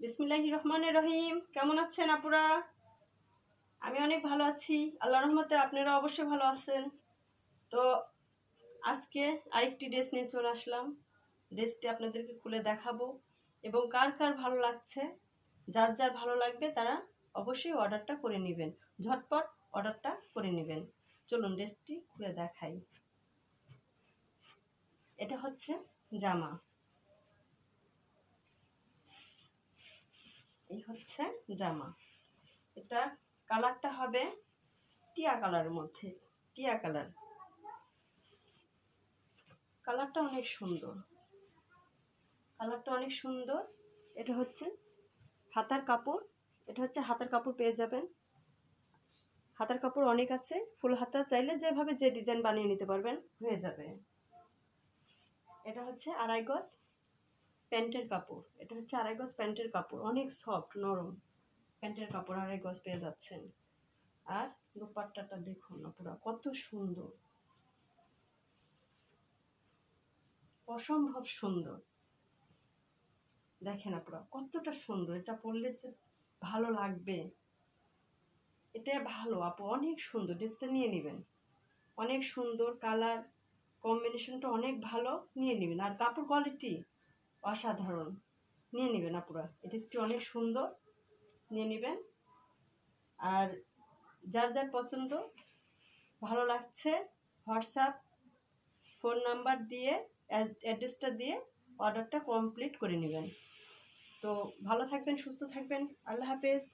বিসমিল্লাহির রহমানির রহিম। কেমন আছেন আপুরা? আমি অনেক ভালো আছি, আল্লাহর রহমতে। আপনারা অবশ্যই ভালো আছেন। তো আজকে আরেকটি ড্রেস নিয়ে চলে আসলাম। ড্রেসটি আপনাদেরকে খুলে দেখাবো এবং কার কার ভালো লাগছে, যার যার ভালো লাগবে তারা অবশ্যই অর্ডারটা করে নেবেন, ঝটপট অর্ডারটা করে নেবেন। চলুন ড্রেসটি খুলে দেখাই। এটা হচ্ছে জামা, এই হচ্ছে জামা। এটা কালারটা হবে টিয়া কালারের মধ্যে, টিয়া কালার। কালারটা অনেক সুন্দর, কালারটা অনেক সুন্দর। এটা হচ্ছে হাতার কাপড়, এটা হচ্ছে হাতার কাপড় পেয়ে যাবেন। হাতার কাপড় অনেক আছে, ফুল হাতা চাইলে যেভাবে যে ডিজাইন বানিয়ে নিতে পারবেন, হয়ে যাবে। এটা হচ্ছে আড়াই গজ প্যান্টের কাপড়, এটা হচ্ছে আড়াই গজ প্যান্টের কাপড়, অনেক সফট নরম প্যান্টের কাপড় আড়াই গজ পেয়ে যাচ্ছেন। আর দোপাট্টাটা দেখুন পুরো কত সুন্দর, অসম্ভব সুন্দর। দেখেন আপুরা কতটা সুন্দর, এটা পরলে যে ভালো লাগবে। এটা ভালো আপু, অনেক সুন্দর। ড্রেসটা নিয়ে নেবেন, অনেক সুন্দর। কালার কম্বিনেশনটা অনেক ভালো, নিয়ে নেবেন। আর কাপড় কোয়ালিটি অসাধারণ, নিয়ে নেবেন আপুরা। এই ড্রেসটি অনেক সুন্দর, নিয়ে নেবেন। আর যার যার পছন্দ ভালো লাগছে, হোয়াটসঅ্যাপ ফোন নাম্বার দিয়ে অ্যাড্রেসটা দিয়ে অর্ডারটা কমপ্লিট করে নেবেন। তো ভালো থাকবেন, সুস্থ থাকবেন। আল্লাহ হাফেজ।